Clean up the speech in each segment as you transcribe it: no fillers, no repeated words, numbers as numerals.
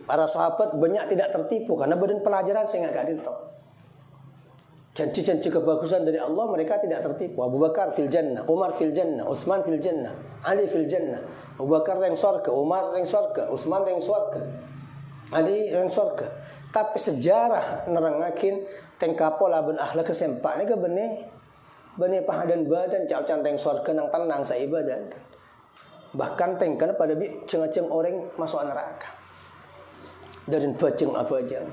Para sahabat banyak tidak tertipu karena badan pelajaran saya nggak adil toh. Janji-janji kebagusan dari Allah mereka tidak tertipu. Abu Bakar fil jannah, Umar fil jannah, Utsman fil jannah, Ali fil jannah. Abu Bakar yang surga, Umar yang surga, Utsman yang surga, Ali yang surga. Tapi sejarah nerangakin tengkapola ben akhlak kesempak ni ke bene pahadan badan cau canteng surga nang tenang sa ibadah. Bahkan tengkan pada bi ceng-ceng orang masuk neraka. Dari baceng apa aja.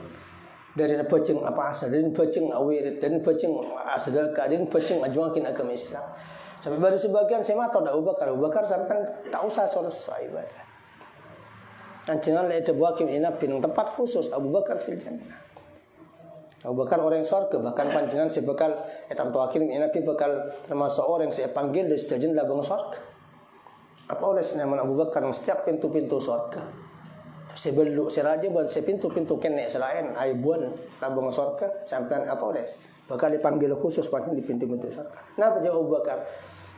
Dari baceng apa asal, dari baceng awirit, dari baceng sedekah, dari baceng ajuakin agama Islam. Sampai baru sebagian saya tahu Abu Bakar sampai tak usah selesai ibadah. Ancengan le itu buat kim ina pinang tempat khusus Abu Bakar fil jannah. Abu Bakar orang surga, bahkan panjenengan sebekal etam tuakin ina pi bakal termasuk orang saya panggil dari sejajan labang surga. Apa oleh nama Abu Bakar setiap pintu-pintu surga. Sebelum seraja ban sepintu-pintu kene selain aibuan labang surga sampai apa oleh bakal dipanggil khusus pada di pintu-pintu surga. Napa jawab Abu Bakar?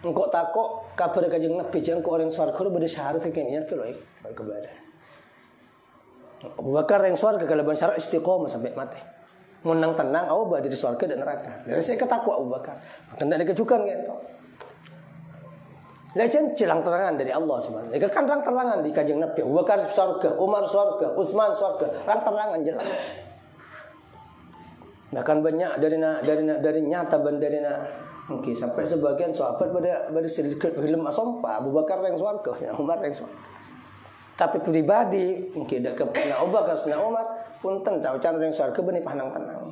Engkau takok kabar kanjeng Nabi jeung orang surga bade syarat kene pilo baik kepada. Abu Bakar yang surga kalau ban syarat istiqomah sampai mati. Menang tenang au bade di surga dan neraka. Dari saya ketakwa Abu Bakar. Maka ndak dikejukan gitu. Lajan cilang terangan dari Allah Subhanahu. Jika kan terang terangan di kanjeng Nabi, Abu Bakar surga, Umar surga, Utsman surga, terang terangan jelas. Bahkan banyak dari nyata bandarina mungkin sampai sebagian sahabat pada sedikit film asompa Abu Bakar yang surga, Umar yang surga. Tapi pribadi mungkin dak kena Abu Bakar sena Umar punten cau-cau yang surga benih panang tenang.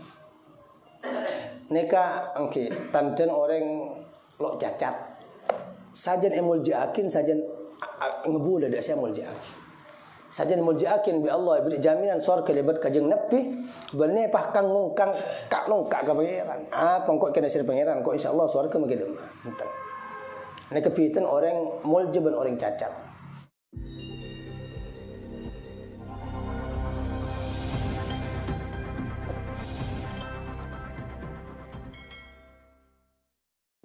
Neka mungkin tanten orang lo cacat. Sajan emul jaakin sajan ngebula dak saya emul jaakin. Sajan emul jaakin bi Allah beri jaminan surga lebat kajeng Nabi bener pah kang ngungkang kak nongkak ka pangeran. Pangkok kena sir pangeran kok insyaallah surga mage demah. Enten. Nek kepitan orang mulje ben orang cacat.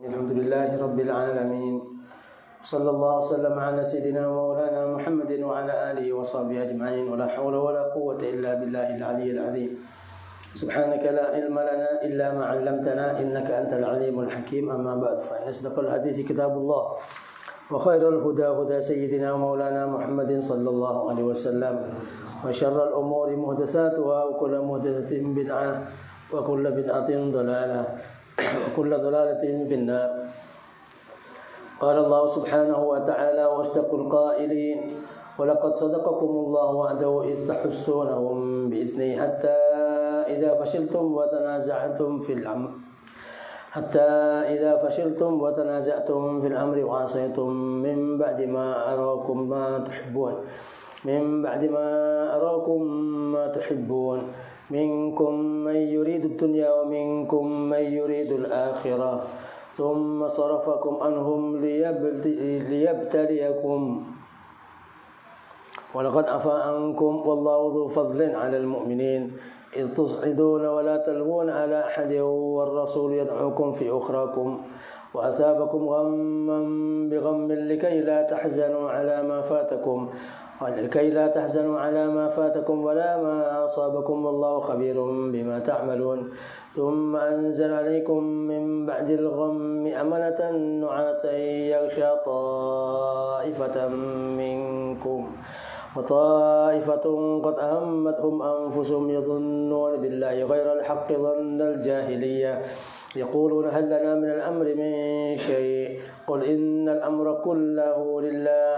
Alhamdulillahirabbil alamin. Sallallahu wasallam ala sayyidina maulana Muhammadin wa ala alihi wa sahbihi ajma'in. Wa la hawla wa la quwwata illa billahil aliyyil azim. Subhanaka la ilma lana illa ma 'allamtana innaka antal alimul hakim. Amma ba'd fa asdaqul hadits kitabullah wa khairul huda huda sayyidina maulana Muhammadin sallallahu alaihi wasallam. Wa syarrul umuri muhdatsatuha wa kullu muhdatsatin bid'ah wa kullu bid'atin dhalalah wa kullu dhalalatin finnar. قال الله سبحانه وتعالى واصدق القائلين ولقد صدقكم الله وعده إذ تحسونهم بإذنه حتى إذا فشلتم وتنازعتم في الأمر وعصيتم من بعد ما أراكم ما تحبون منكم من يريد الدنيا ومنكم من يريد الآخرة ثم صرفكم عنهم ليبتليكم ولقد عفا عنكم والله ذو فضل على المؤمنين إذ تصعدون ولا تلوون على أحد والرسول يدعوكم في أخراكم وأثابكم غما بغم لكي لا تحزنوا على ما فاتكم ولا ما أصابكم والله خبير بما تعملون ثم أنزل عليكم من بعد الغم أمنة نعاسا يغشى طائفة منكم وطائفة قد أهمتهم أنفسهم يظنون بالله غير الحق ظن الجاهلية يقولون هل لنا من الأمر من شيء قل إن الأمر كله لله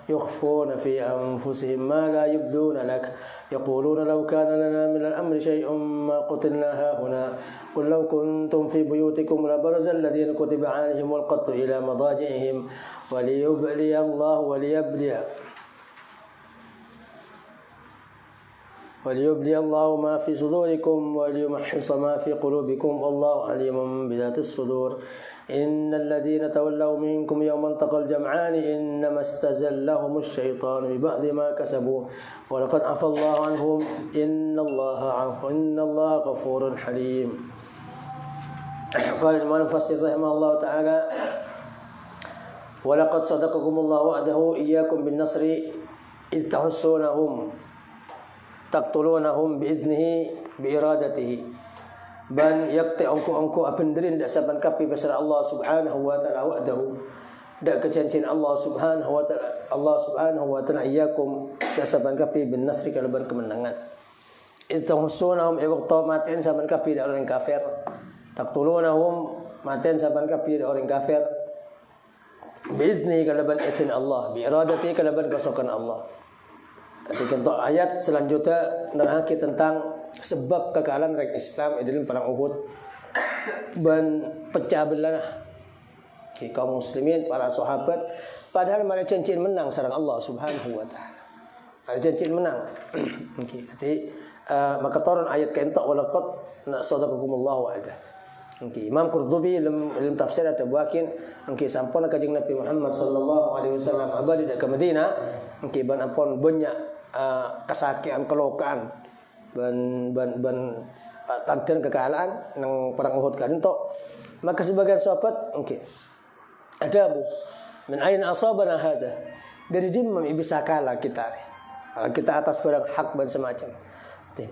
يخفون في أنفسهم ما لا يبدون لك يقولون لو كان لنا من الأمر شيء ما قتلنا هاهنا قل لو كنتم في بيوتكم لبرز الذين كتب عليهم القتل إلى مضاجعهم وليبلي الله ما في صدوركم وليمحص ما في قلوبكم والله عليم بذات الصدور إن الذين تولوا منكم يوم التقى الجمعان إنما استزلهم الشيطان ببعض ما كسبوا ولقد عفى الله عنهم إن الله غفور حليم. قال المفسر رحمه الله تعالى ولقد صدقكم الله وعده إياكم بالنصر إذ تحسونهم taqtulunahum biiznihi biiradatihi ban yakti angku apenderin dak saban kapi besar Allah subhanahu wa ta'ala wa'dahu dak kecancin Allah subhanahu wa ta'ala iyyakum dak saban kapi bin nasri kalaban kemenangan istahsunahum waqta maten saban kapi dak orang kafir taqtulunahum maten saban kapi dak orang kafir biizni kalaban itin Allah biiradati kalaban kesokan Allah. Jadi contoh ayat selanjutnya nerangke tentang sebab kekalahan rek Islam dalam perang Uhud dan pecah belah kaum muslimin para sahabat padahal mereka janji menang sareng Allah Subhanahu wa taala. Mereka janji menang. Okey. Jadi maka turun ayat kentok walaqad sadaqakumullahu wa'ada. Okey. Imam Qurtubi dalam tafsir ada buakin okey sampun kanjeng Nabi Muhammad sallallahu alaihi wasallam abadi dak ke Madinah okey ban ampun banyak kesakian kelokaan ban tandan kekalahan nang perang Uhud kan entok maka sebagian sahabat okey ada bu min ain asabana hada dari dimam bisa kalah kita kalau kita atas barang hak dan semacam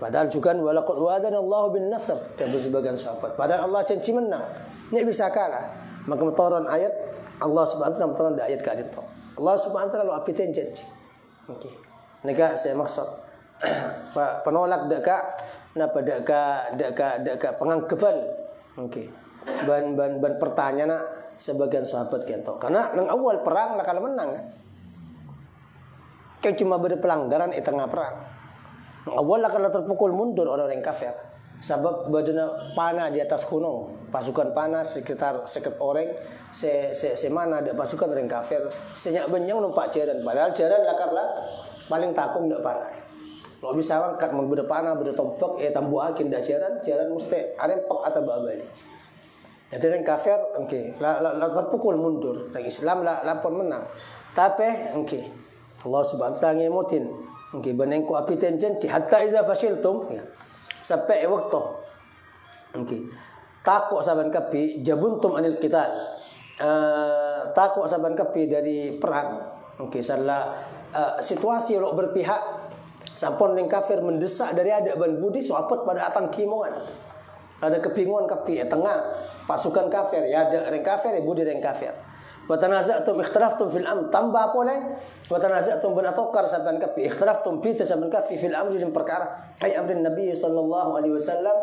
padahal juga walaqad wa'adana Allah bin nasr dan sebagian sahabat padahal Allah janji menang ni bisa kalah maka turun ayat Allah Subhanahu wa taala turun ayat ka itu Allah Subhanahu wa taala apitin janji okey nega saya maksud penolak deka napa deka penganggapan okey ban pertanyaan sebagian sahabat kento karena nang awal perang lah kalau menang kan cuma beda pelanggaran di tengah perang nang awal lah kalau terpukul mundur orang kafir sebab badana panah di atas gunung pasukan panah sekitar orang semana ada pasukan orang kafir senyak benyang numpak jaran padahal jaran lakarlah paling takung ndak panah. Kalau bisa angkat mun beda panah beda tombak tambuakin dak jaran mesti arempek atau babali. Jadi orang kafir okey la terpukul mundur. Orang Islam lapor menang. Tapi okey Allah Subhanahu wa taala ngemotin. Okey benengko api tenjen hatta iza fashiltum ya. Sampai waktu. Okey. Takut saban kapi jabuntum anil qital. Takut saban kapi dari perang. Okey salah situasi lo berpihak sampun ning kafir mendesak dari ada ban budi sahabat pada atang kimongan ada kebingungan kapi tengah pasukan kafir ya ada orang kafir ya budi orang kafir wa tanaza'tum ikhtalaftum fil amr tambah apa le wa tanaza'tum banatokar saban kapi ikhtalaftum fi saban kapi fil amr dalam perkara ai amrin nabi sallallahu alaihi wasallam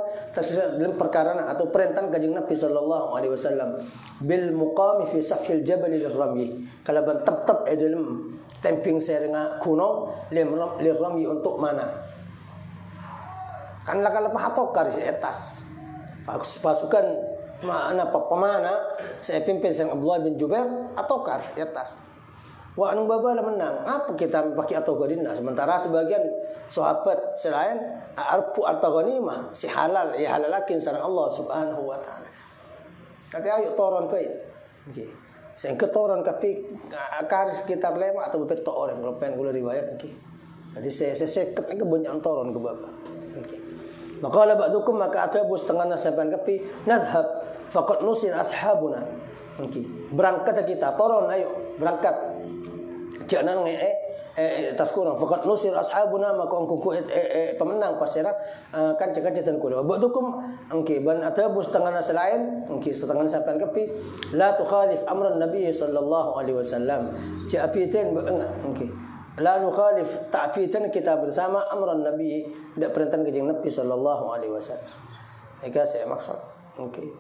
dalam perkara atau perintah kanjeng Nabi sallallahu alaihi wasallam bil muqami fi safhil jabal lirrami kalau ban tetap dalam temping serengah kuno lirrami untuk mana kan lakal pahatokar di atas pasukan mana pemana saya pimpin sang Abdullah bin Jubair atokar di atas wa anu babala menang apa kita pakai atogadina sementara sebagian sahabat selain arpu atau ghanimah si halal ya halalakin sareng Allah Subhanahu wa taala kata ayo toron bae nggih sing ketoron tapi akar sekitar lema atau betul orang kalau pengen gula riwayat nggih jadi saya seket ke banyak toron ke bapak nggih maka la ba'dukum maka atabu setengah nasaban kapi nadhhab faqad nusir ashabuna nggih berangkat kita toron ayo berangkat jangan tas kurang faqad nusir ashabuna maka engko pemenang pasira kan cekatan kulo ba'dukum engke ban atabu setengah selain engke setengah sampean kepi la tukhalif amran nabi sallallahu alaihi wasallam ciapitin engke la nukhalif ta'pitan kita bersama amran nabi dak perintah kanjeng Nabi sallallahu alaihi wasallam eka saya maksud engke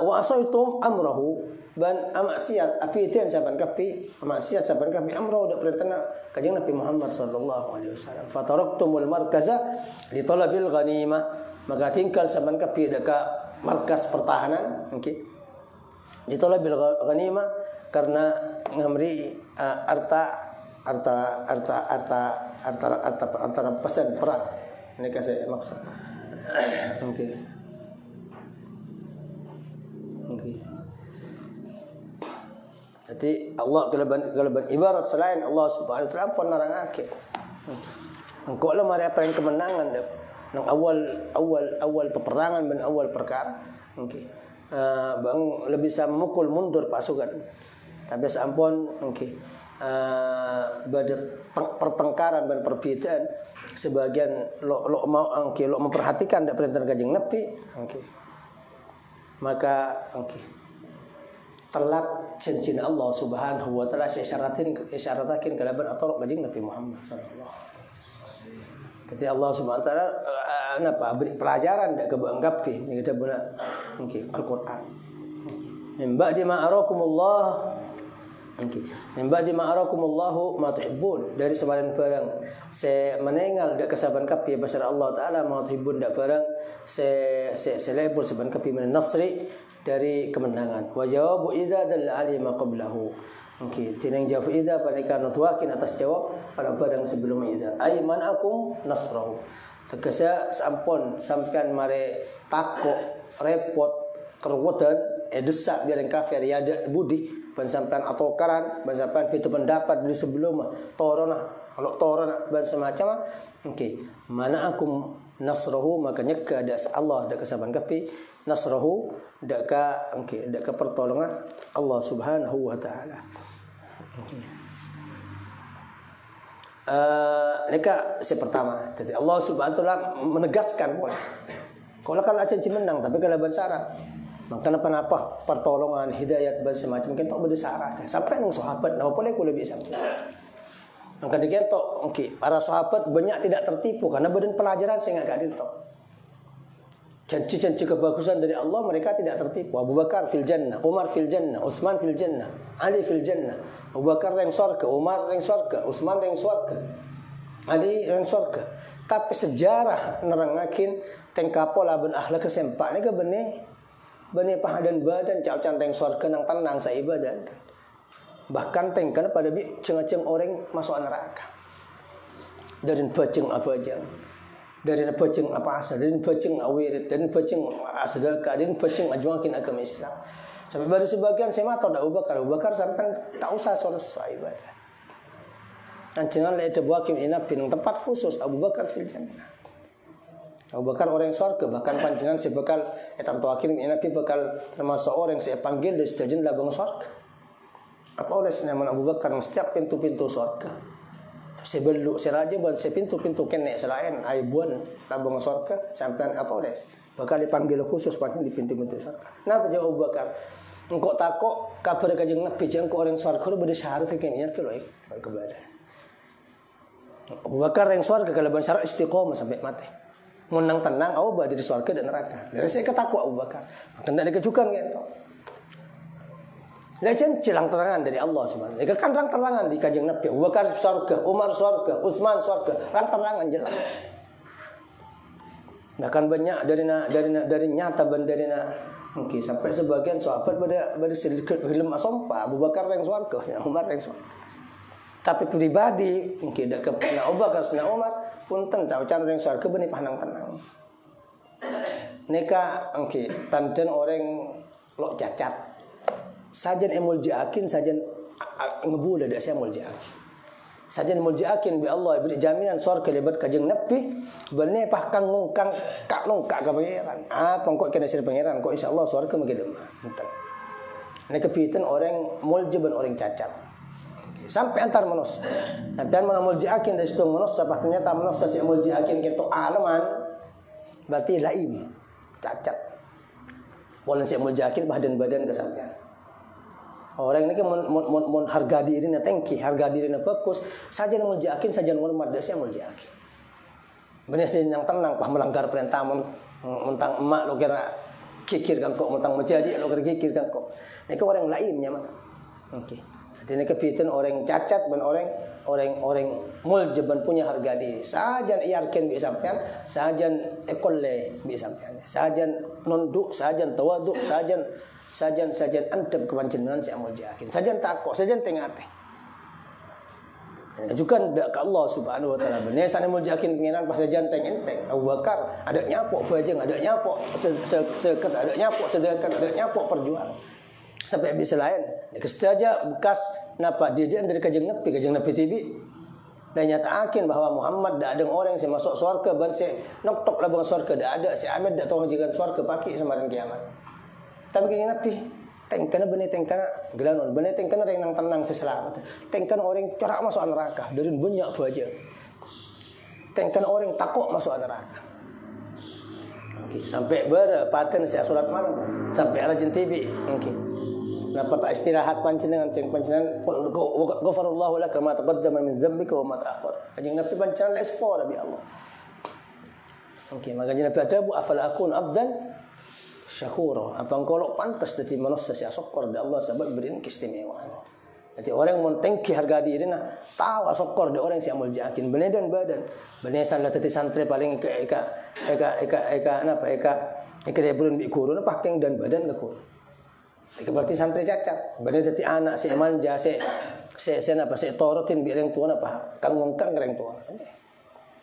wa asaitum amrahu ban amaksiat api itu yang saban kapi amaksiat saban kapi amro dak perintah kanjeng Nabi Muhammad sallallahu alaihi wasallam fataraktumul markaza li talabil ghanimah maka tinggal saban kapi dak markas pertahanan okey di talabil ghanimah karena ngamri harta pesan perang ini saya maksud okey okey jadi Allah keleban ibarat selain Allah Subhanahu wa taala pun narangake. Engkau lah mari apa yang kemenangan nang awal peperangan dan awal perkara. Okey. Bang lebih bisa memukul mundur pasukan. Tapi sampun okey. pada pertengkaran dan perbedaan sebagian lo memperhatikan dak perintah Kanjeng Nabi maka telat cincin Allah Subhanahu wa taala isyaratakin kalaban atau Kanjeng Nabi Muhammad sallallahu alaihi wasallam. Jadi Allah Subhanahu wa taala beri pelajaran dak kebangapi yang kita benar Al-Qur'an. Min ba'di ma arakumullah min ba'di ma arakumullahu ma tuhibbun, dari sebaran barang saya menenggal dak kesaban kapi basar Allah taala ma tuhibbun dak barang se lebur seban kapi min nasri dari kemenangan. Wa jawabu idza dalla alima qablahu. Tinang jawab idza panika nutwakin atas jawab pada barang sebelum idza. Ai manakum nasrahu. Tegese sampun sampean mare takok repot keruwetan desak biar kafir ya ada budi ban sampean atokaran ban sampean itu pendapat dari sebelum torona kalau torona ban semacam mana akum nasrahu maka nyeka ada Allah ada kesaban kapi nasrahu dak ka pertolongan Allah Subhanahu wa taala. Neka si pertama. Jadi Allah Subhanahu wa taala menegaskan kalau janji menang tapi kalau bersyarat. Maka kenapa pertolongan hidayat dan semacam mungkin tak bersyarat. Sampai nang sahabat apa boleh ku lebih sampai. Maka diketok para sahabat banyak tidak tertipu karena badan pelajaran saya enggak adil tok. Janji-janji kebagusan dari Allah mereka tidak tertipu. Abu Bakar fil jannah, Umar fil jannah, Utsman fil jannah, Ali fil jannah. Abu Bakar yang surga, Umar yang surga, Utsman yang surga, Ali yang surga. Tapi sejarah nerangakin tengkapola ben akhlak kesempak ni ke bene pahadan badan cau-cau teng surga nang tenang sa ibadah. Bahkan tengkan pada bi ceng-ceng orang masuk neraka. Dari baceng apa aja. Dari baceng apa asa, dari baceng awirid, dari baceng sedekah, dari baceng ajuakin agama Islam. Sampai baru sebagian saya mata Abu Bakar sampai tak usah selesai ibadah. Ancengan le tebuakim inapi nang tempat khusus Abu Bakar fil jannah. Abu Bakar orang surga, bahkan panjenengan sebekal etam tuakin inapi bakal termasuk orang saya panggil dari sejajan labang surga. Apa oleh nama Abu Bakar setiap pintu-pintu surga. Sebelum seraja buat sepintu-pintu kene selain aibuan labang surga sampai apa oleh bakal dipanggil khusus pada di pintu-pintu surga. Nah jawab Abu Bakar, engkau takut kabar Kanjeng Nabi engkau orang surga lu bersyarat kene kalau kepada. Abu Bakar yang surga kalau bersyarat istiqomah sampai mati. Menang tenang au ba dari surga dan neraka. Dari saya ketakwa Abu Bakar. Maka ndak dikejukan gitu. Lain cilang terangan dari Allah Subhanahu. Jika kan terang-terangan di Kanjeng Nabi, Abu Bakar surga, Umar surga, Utsman surga, terang-terangan jelas. Bahkan banyak dari nyata bandarina mungkin sampai sebagian sahabat pada sedikit film asompa Abu Bakar yang surga, Umar yang surga. Tapi pribadi mungkin dak kena Abu Bakar sena Umar punten cau-cau yang surga benih panang tenang. Neka tanten orang lo cacat. Sajan emul jaakin sajan ngebula dak saya emul jaakin. Sajan emul jaakin bi Allah beri jaminan surga lebat Kanjeng Nabi benih kang ngungkang kak nongkak ka pangeran. Pangkok kena sir pangeran kok insyaallah surga magi demah. Punten. Neka piten orang muljaban orang cacat. Sampai antar manusia. Sampai menamul jaakin dari situ manusia ternyata manusia si emul jaakin keto alaman berarti lain cacat. Boleh si emul jaakin badan kesampean. Orang ini kan mon harga dirinya tengki, harga dirinya bagus. Saja emul jaakin saja hormat dasi emul jaakin. Benar sih yang tenang pah melanggar perintah mentang emak lo kira kikir kan kok mentang menjadi lo kira kikir kan kok. Ini kan orang lainnya mah. Oke. Jadi ini kepitan orang cacat dan orang muljaban punya harga diri. Sajan iarkan bi sampean, sajan ekolle bi sampean. Sajan nunduk, sajan tawaduk, sajan antep kepanjenengan si amul yakin. Sajan takok, sajan tengate. Juga ndak ke Allah Subhanahu wa taala. Bener sana amul yakin pengiran pas sajan teng enteng. Abu Bakar ada nyapok bajeng, ada nyapok seket, ada nyapok sedekah, ada nyapok perjuangan. Sampai bisa lain. Saja bekas napa didian dari Kanjeng Nabi TV. Dan nyatakan bahwa Muhammad dak ada orang yang masuk surga ban se noktok labang surga dak ada si Ahmed dak tahu jangan surga pagi semarin kiamat. Tapi Kanjeng Nabi Tengkana benih tengkana gelanon, benih tengkana yang tenang seselamat. Tengkana orang cerak masuk neraka, dari banyak baja. Tengkana orang takut masuk neraka. Oke, sampai berpaten saya surat malam, sampai rajin TV. Oke. Napa tak istirahat panjenengan ceng panjenengan ghafarallahu laka ma taqaddama min dzambika wa ma ta'akhkhar. Kanjeng Nabi panjenengan lespo Nabi Allah. Oke, maka Nabi ada bu afal akun abdan syakura. Apa engkau pantas jadi manusia yang syukur di Allah sebab berikan keistimewaan. Jadi orang yang mentengki harga diri nah tahu syukur di orang yang muljakin benih dan badan. Benih salah tadi santri paling eka dia belum dikurun pakai dan badan ke kurun. Itu berarti santri cacat. Benih tadi anak si manja si torotin bi orang tua apa kang mengkang orang tua.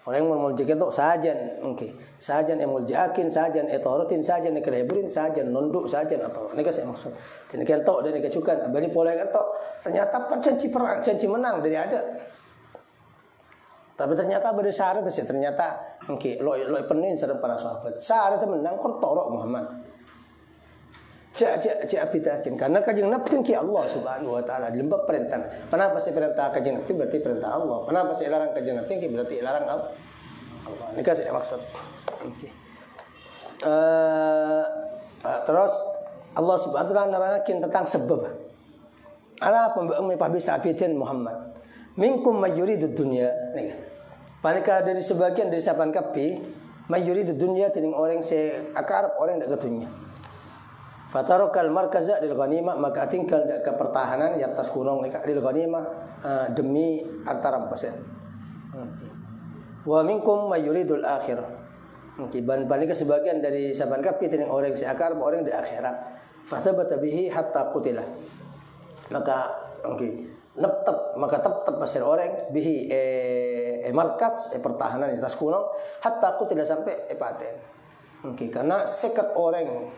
Orang yang muljakin itu sajan, okay. Sajan yang muljakin, sajan etorotin, sajan yang keleburin, sajan nunduk, sajan atau ini saya maksud. Ini kan tok dan ini kecukan. Bani pola kan tok. Ternyata janji perang, janji menang dari ada. Tapi ternyata berdasar itu sih. Ternyata, okay, lo penuhin serta para sahabat. Syarat menang kor torok Muhammad. Cak bitakin karena kanjeng Nabi ki Allah Subhanahu wa taala di lembab perintah. Kenapa saya perintah kanjeng Nabi berarti perintah Allah. Kenapa saya larang kanjeng Nabi ki berarti larang Allah. Ini kasih maksud. Okay. Terus Allah Subhanahu wa taala nerangkan tentang sebab. Ana pembang bisa abidin Muhammad. Minkum mayyuridu dunya. Nih. Panika dari sebagian dari saban kapi mayyuridu dunya tening orang se akarap orang dak ke dunya. Fatarokal markaza lil ghanimah maka tinggal ke pertahanan yang atas gunung lil ghanimah demi harta rampasan. Wa minkum mayuridul akhir. Kiban panika sebagian dari saban kapi tening orang seakar orang di akhirat. Fathabata bihi hatta qutila. Maka tetap pasir orang bihi markas pertahanan di atas gunung hatta qutila sampai paten. Karena sekat orang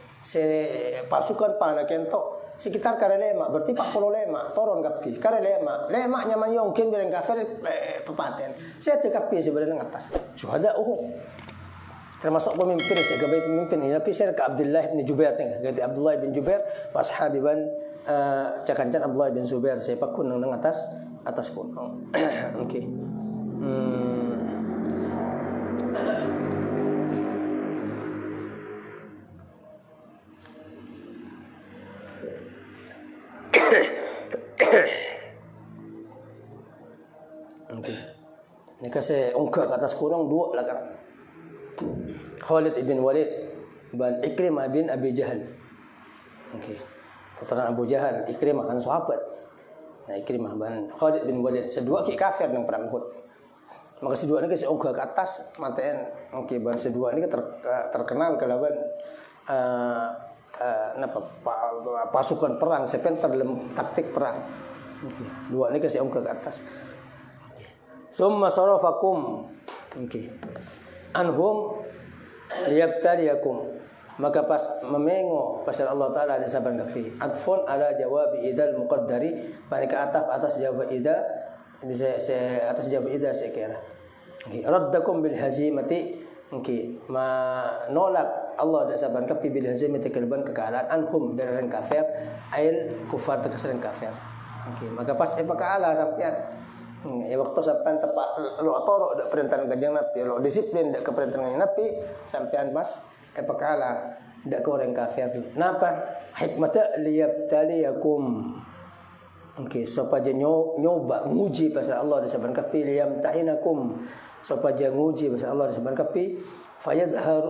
pasukan panah kento sekitar karelema berarti 45 toron kapi karelema lemanya manyongkin bilang kafir pepaten saya kapi sebenarnya atas syuhada termasuk pemimpin sebagai pemimpin ini tapi saya ke Abdullah bin Jubair ganti Abdullah bin Jubair washabi ban cakancan Abdullah bin Zubair saya pakun nang atas gunung. Oke. Ini kasih ungkap ke atas kurang dua lah kan. Khalid ibn Walid dan Ikrimah bin Abi Jahal. Okey. Keterangan Abu Jahal, Ikrimah kan sahabat. Nah, Ikrimah dan Khalid bin Walid sedua ki kafir nang perang Uhud. Maka sedua ni kasih ungkap ke atas maten. Okey, ban sedua ni terkenal kelawan pasukan perang sepenter dalam taktik perang. Okay. Dua ni kasih ungkap ke atas. Summa sarafakum anhum liyabtaliyakum maka pas memengo pasal Allah taala di saban kafi atfun ala jawabi idal muqaddari panika atas jawab ida bisa saya atas jawab ida saya kira raddakum bil hazimati nolak Allah di saban kafi bil hazimati kalban kekalahan anhum dari orang kafir ail kufar terkesan kafir maka pas kalah sampai waktu sampai tepat lo torok dak perintah kanjeng Nabi lo disiplin dak ke perintah kanjeng Nabi sampean mas kalah dak ke orang kafir. Napa? Hikmata liyabtaliyakum. Supaya nyoba nguji pasal Allah di saban kapi liyamtahinakum supaya nguji pasal Allah di saban kapi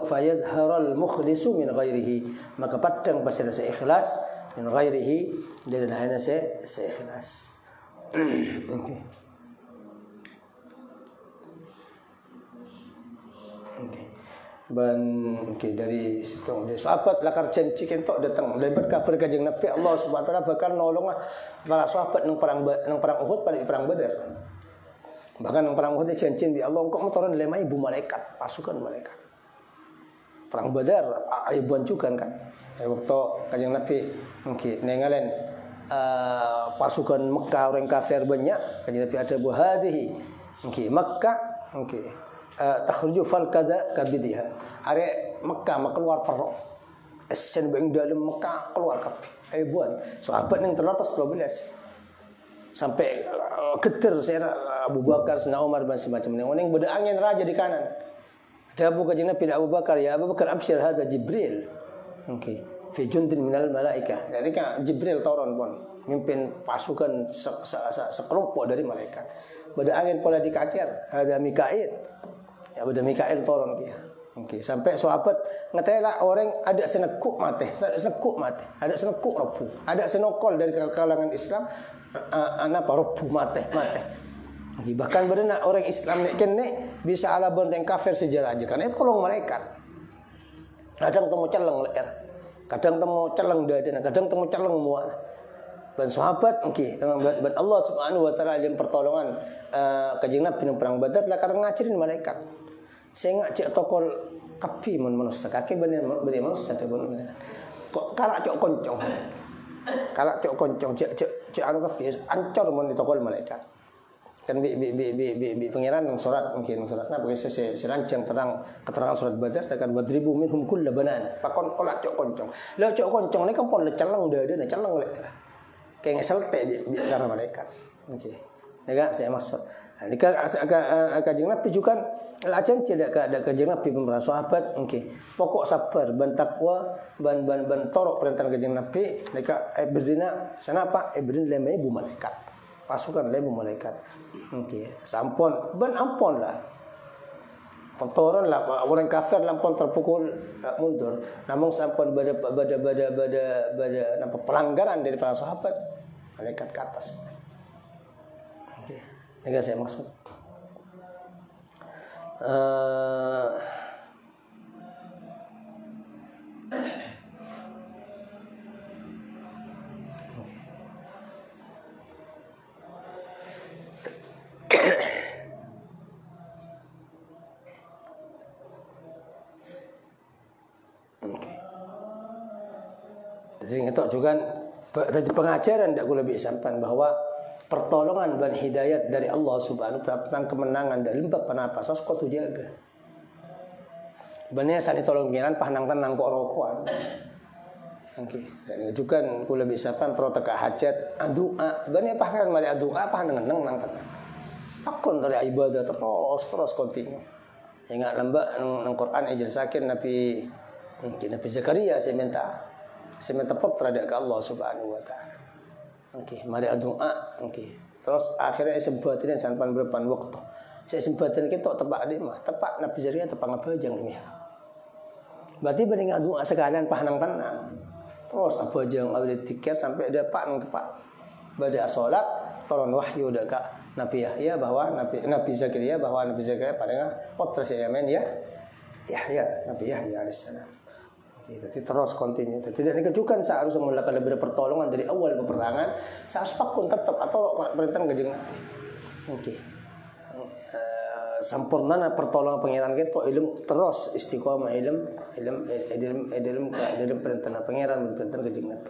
fayadharal mukhlisu min ghairihi maka padang pasal ikhlas min ghairihi dan hanya ikhlas. Dari situ dari sahabat lakar janji kentok datang dari berkat kanjeng Nabi Allah Subhanahu wa taala bakal nolong para sahabat nang perang Uhud pada perang Badar. Bahkan nang perang Uhud janji di Allah engkau turun 5.000 malaikat, pasukan malaikat. Perang Badar ayuban juga kan. Waktu kanjeng Nabi nengalen pasukan Mekah orang kafir banyak, kanjeng Nabi ada buhadihi Mekah takhruju fal kada kabidiha are Mekah keluar perok esen bang dalam Mekah keluar kapi ribuan. Sahabat yang 312. Sampai geter saya Abu Bakar, Sayyidina Umar dan semacamnya. Orang yang berangin raja di kanan. Ada Abu Bakar Nabi Abu Bakar, ya Abu Bakar absyir hada Jibril. Okey. Fi jundin minal malaikah. Jadi kan Jibril turun pun mimpin pasukan sekelompok dari malaikat. Berangin pula di kacer, ada Mikail. Ya ada Mikail turun dia. Okey, sampai sahabat ngetela orang ada senekuk mati, ada senekuk robu, ada senokol dari kalangan Islam anak robu mati. Bahkan benar orang Islam ni kene bisa ala benteng kafir sejarah aja karena itu kolong malaikat. Kadang temu celeng leer, kadang temu celeng dadan, kadang temu celeng muat. Dan sahabat okey, dan Allah Subhanahu wa taala yang pertolongan kanjeng Nabi perang Badar lah karena ngajarin malaikat. Saya ngajak tokol kapi manusia kaki benar manusia tu benar. Kok kalak cok koncong cek anu kapi ancor mon di tokol malaikat. Kan bi pangeran nang surat mungkin surat nah bagi serancang terang keterangan surat Badar akan wadribu minhum kullabanan. Pakon kolak cok koncong. Lah cok koncong ni kan pon celeng dada celeng lek. Kayak ngeselte di karena malaikat. Okey. Enggak saya maksud. Ini kanjeng Nabi juga lacan tidak ada kanjeng Nabi pemerintah sahabat. Okey. Pokok sabar ban takwa ban torok perintah kanjeng Nabi mereka berdina sanapa berdina lemai bu malaikat. Pasukan lemai malaikat. Okey. Sampun ban ampun lah. Pentoran lah orang kafir lampun terpukul mundur. Namun sampun bada pelanggaran dari para sahabat malaikat ke atas. Okey. Ini saya maksud. Jadi itu juga pengajaran tidak lebih sampan bahwa pertolongan dan hidayat dari Allah Subhanahu wa taala tentang kemenangan dan lembab panapa sos kau tu jaga. Sebenarnya saat ditolong pengiran pahnang tenang kok rokokan. Okey. Dan juga kula bisa pan pro teka hajat doa. Sebenarnya pahkan mari doa pahnang nang tenang. Pakon dari ibadah terus kontinu. Ingat lembak nang Quran sakin Nabi Zakaria saya minta putra dari Allah Subhanahu wa taala. Okey, mari doa. Okey. Terus akhirnya sebutin sampan berpan waktu. Saya sebutin kita tepak dia mah, tepak Nabi Zakaria tepak ngabajang ini. Berarti banding doa sekalian pahnang tenang. Terus abajang awal tikir sampai dapat nang tepak. Pada salat turun wahyu dekat Nabi Yahya bahwa Nabi Zakaria pada putra saya ya. Yahya, Nabi Yahya alaihissalam. Jadi terus kontinu. Tidak dikejukan seharusnya melakukan lebih pertolongan dari awal peperangan. Seharus pakun tetap atau perintah kanjeng Nabi. Okey. Sampurnana pertolongan pangeran kita ilmu terus istiqomah ilmu perintah pangeran perintah kanjeng Nabi.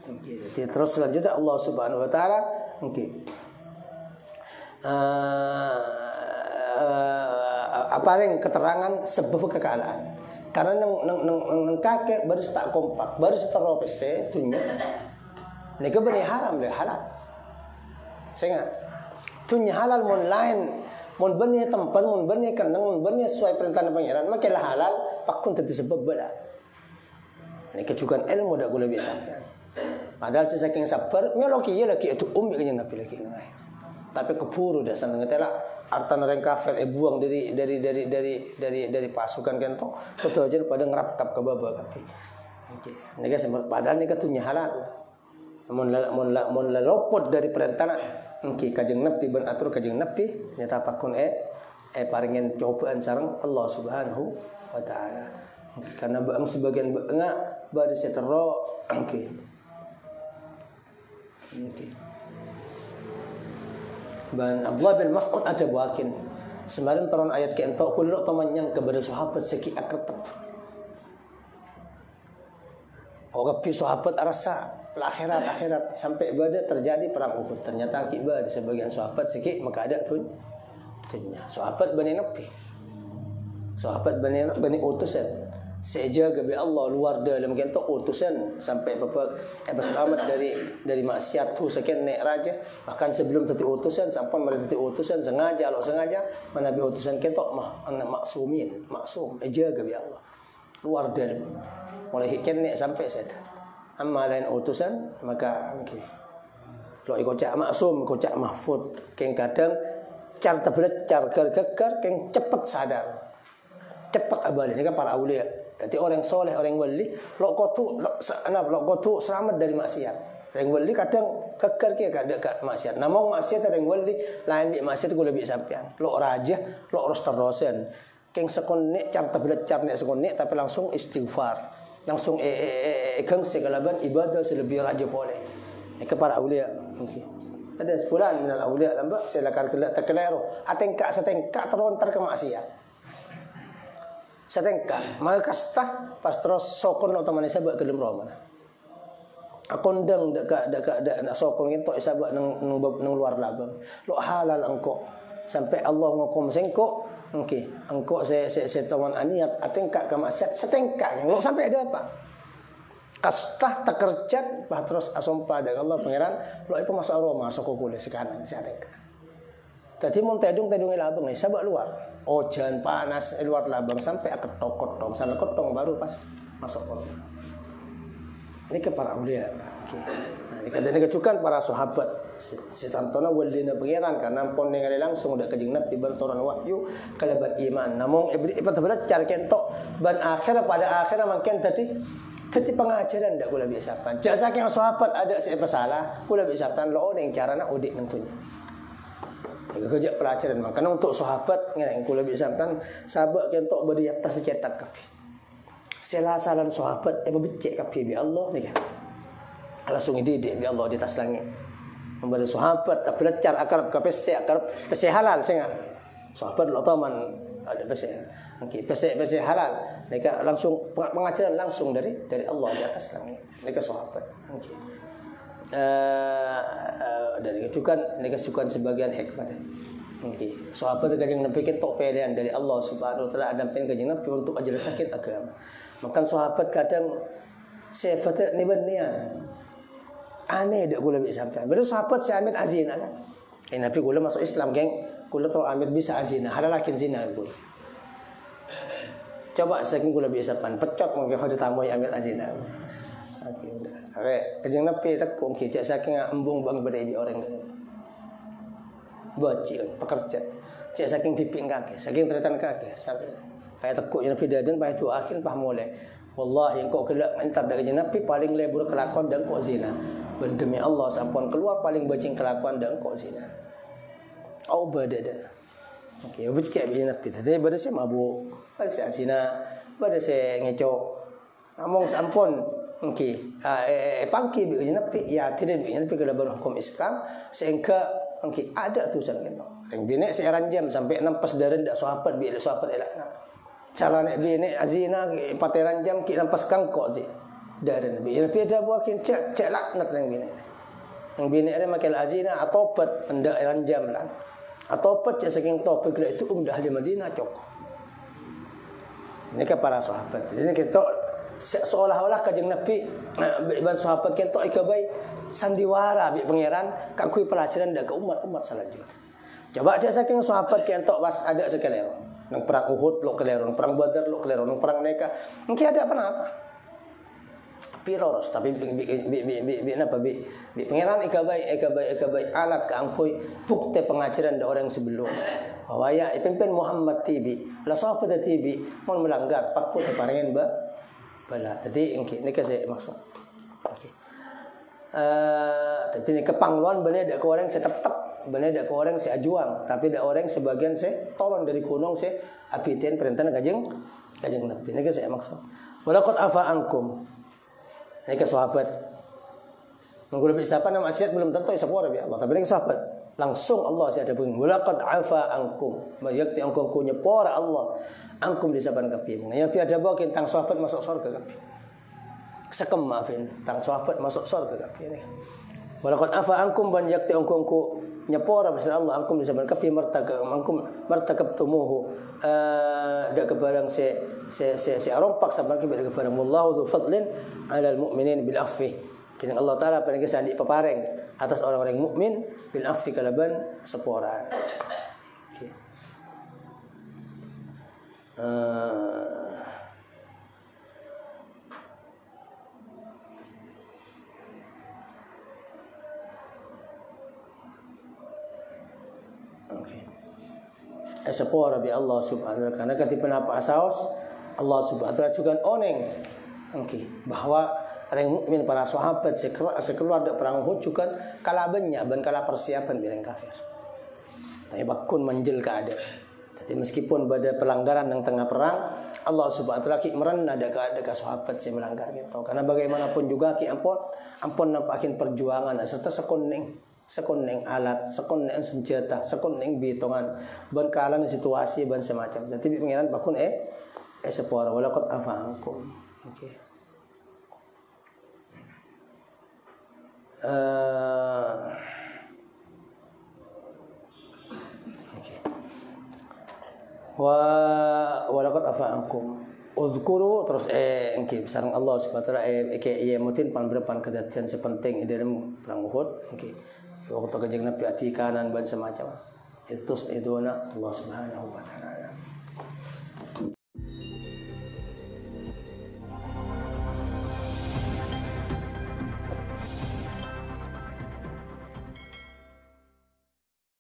Okey. Jadi terus selanjutnya Allah Subhanahu wa taala apa yang keterangan sebab kekalahan. Karena nang kakek baru tak kompak, baru seteropes dunia. Nega bani haram le halal. Saya dunia halal mon lain, mon bani tempat, mon bani kandang, mon bani sesuai perintah pangeran, makilah halal, pakun tentu sebab bela. Nega juga ilmu dak gula biasa. Padahal saking sabar, meloki ya lagi itu kanya Nabi lagi nang. Tapi keburu dah seneng ngetela. Artan orang kafir buang dari pasukan kento sudah aja pada ngerapkap ke baba kapi. Okey. Nega padahal nega tunya halal. Mun lopot dari perintah okey kajeng Nabi ben atur kajeng Nabi nyata pakun paringen cobaan sareng Allah Subhanahu wa taala. Karena bang sebagian enggak bade setero okey. Okey. Dan Abdullah bin Mas'ud ada buakin. Semarin turun ayat ke entok kullu tamanyang kepada sahabat seki akrab. Orang sahabat rasa akhirat sampai pada terjadi perang Uhud. Ternyata akibat di sebagian sahabat seki maka ada tunya. Sahabat Bani Nabi. Sahabat Bani utusan. sejaga bi Allah luar dalam kentok utusan sampai selamat dari maksiat tu sekian nek raja, bahkan sebelum tadi utusan sampai mari tadi utusan sengaja lo sengaja manabi utusan kentok mah anak maksum jaga bi Allah luar dalam mulai hiken nek sampai set amma lain utusan maka mungkin lo ikocak maksum ikocak mahfud keng kadang car tablet car gegar keng cepet sadar cepat abadi ini kan para aulia. Jadi orang soleh, orang wali, lo kotu selamat dari maksiat. Orang wali kadang keker kia kadang maksiat. Namun maksiat orang wali lain di maksiat gue lebih sampean. Lo raja, lo harus terusan. Keng sekonek car tablet car nek sekonek tapi langsung istighfar, langsung keng segalaban ibadah selebih raja boleh. Ini para aulia. Ada sebulan minal aulia lambak silakan terkelero. Atengkak setengkak terontar ke maksiat. Setengkak, maka kastah pas terus sokon otomatis sabak ke dalam rumah. Akondang dekat nak sokon itu sabak nang luar labang. Lo halal engkau sampai Allah ngakom sengkok. Okey, engkau saya tawan aniat atengkak ke maksiat setengkaknya. Lo sampai ada apa? Kastah terkerjat pas terus asompa dengan Allah pangeran. Lo itu masuk aroma sokok kulit sekarang si atengkak. Tadi mau tedung labang ni sabak luar. Hujan panas luar labang sampai ketok-ketok sampai ketong baru pas masuk kota. Ini ke para aulia. Okay. Nah, ini kadang kecukan para sahabat. Si tantona walina pangeran karena pon ningali langsung udah kajing Nabi bantoran wahyu kalaban iman. Namun ibarat belajar kentok ban akhir pada akhir makin tadi pengajaran ndak kula biasakan. Jak saking sahabat ada siapa salah, kula biasakan lo ning carana udik nentunya. Kerja pelajaran makanya untuk sahabat yang kula biasakan sahabat kentok beri atas cetak kapi. Selasalan sahabat becek kapi bi Allah ni kan. Langsung didik bi Allah di atas langit. Memberi sahabat belajar akrab kapi akrab pese halal singa. Sahabat lo taman ada pese. Okey, pese halal. Mereka langsung pengajaran langsung dari Allah di atas langit. Mereka sahabat. Okey. Dari kecukan negasukan sebagian hikmah. Okey, sahabat kadang Nabi kentok pilihan dari Allah Subhanahu wa taala ada pen kanjeng Nabi untuk ajar sakit agama. Maka sahabat kadang sifat ni benar. Aneh dak gula bisa sampai. Baru sahabat si Amir azina kan. Nabi gula masuk Islam geng, gula tahu Amir bisa azina, halalakin zina gula. Coba saking gula bisa pan pecot mungkin pada tamu yang Amir azina. Okey, kanjeng Nabi tekung kijak saking embung bang berdiri orang bocil pekerja cek saking piping kaki saking teretan kaki kayak tekuk Nabi dadan pai tu akhir pah mulai wallahi engkau kelak entar dari Nabi paling lebur kelakuan dan kok zina berdemi Allah sampun keluar paling bacing kelakuan dan kok zina au badada okey becek bi Nabi tadi pada saya mabuk pada saya zina pada saya ngecok ngomong sampun. Okey, pangki bi Nabi ya tidak bi Nabi kalau berhukum Islam sehingga okey ada tulisan gitu. Yang bini saya ranjam sampai nampas darah dak sahabat bi sahabat elakna. Cara nek bini azina pate ranjam ki nampas kangkok je. Darah bi Nabi ada buat cek laknat yang bini. Yang bini ada makan azina atobat hendak ranjam lah. Atobat cek saking topik itu udah di Madinah cok. Ini ke para sahabat. Ini kita seolah-olah kanjeng Nabi ban sahabat kentok ikabai sandiwara bi pangeran kakui pelajaran dak ke umat selanjutnya. Coba cek saking sahabat kentok pas ada sekelero. Nang perang Uhud lo kelero, nang perang Badar lo kelero, nang perang Mekah. Engki ada apa-apa. Piroros tapi bi pangeran ikabai alat keangkui bukti pengajaran dak orang sebelum. Bahwa ya pimpin Muhammad tibi, la sahabat tibi mau melanggar pakut parengen bala. Jadi ini saya maksud. Okey. Jadi ni kepangluan benar ada ke orang saya tetap, benar ada ke orang saya ajuang, tapi ada orang sebagian saya tolong dari gunung saya apitin perintah kajeng Nabi. Ini saya maksud. Walaqad afa ankum. Ini ke sahabat. Mengko lebih siapa nama maksiat belum tentu sepura bi Allah. Tapi ini sahabat langsung Allah saya ada pun. Walaqad afa ankum. Mayakti angkum ku nyepora Allah. Angkum disaban kapi. Yang ada bawa tentang sahabat masuk surga kapi. Sekem maafin tentang sahabat masuk surga kapi ini. Walaqad afa ankum ban yakti angkum ku nyepora besar Allah angkum disaban kapi martakab tumuhu ada kebarang se rompak sampai kebarang wallahu dzu fadlin 'alal mu'minin bil afwi. Kini Allah Taala paling kesandi pepareng atas orang-orang mukmin bil afwi kalaban seporan. Okay. Sepora bi Allah subhanahu wa ta'ala karena ketika penapa asaos Allah subhanahu wa ta'ala juga oneng bahwa orang mukmin para sahabat sekeluar dari perang Uhud juga kalah banyak dan kalah persiapan bilang kafir. Tapi bakun manjel keada. Jadi meskipun pada pelanggaran yang tengah perang Allah subhanahu wa ta'ala ki merendah ada sahabat yang melanggar gitu. Karena bagaimanapun juga ki ampun nampakin perjuangan serta sekoneng alat, sekoneng senjata, sekoneng bitongan, ban kalan situasi ban semacam. Jadi pengiran bakun sepora walaqad afa'ankum. Okey. Okey. Walaqad afa'ankum. Uzkuru terus sareng Allah Subhanahu wa taala mutin pan berpan kedatian sepenting dalam perang Uhud. Okey. Waktu kejeng nabi ati kanan ban semacam itu Allah Subhanahu wa taala.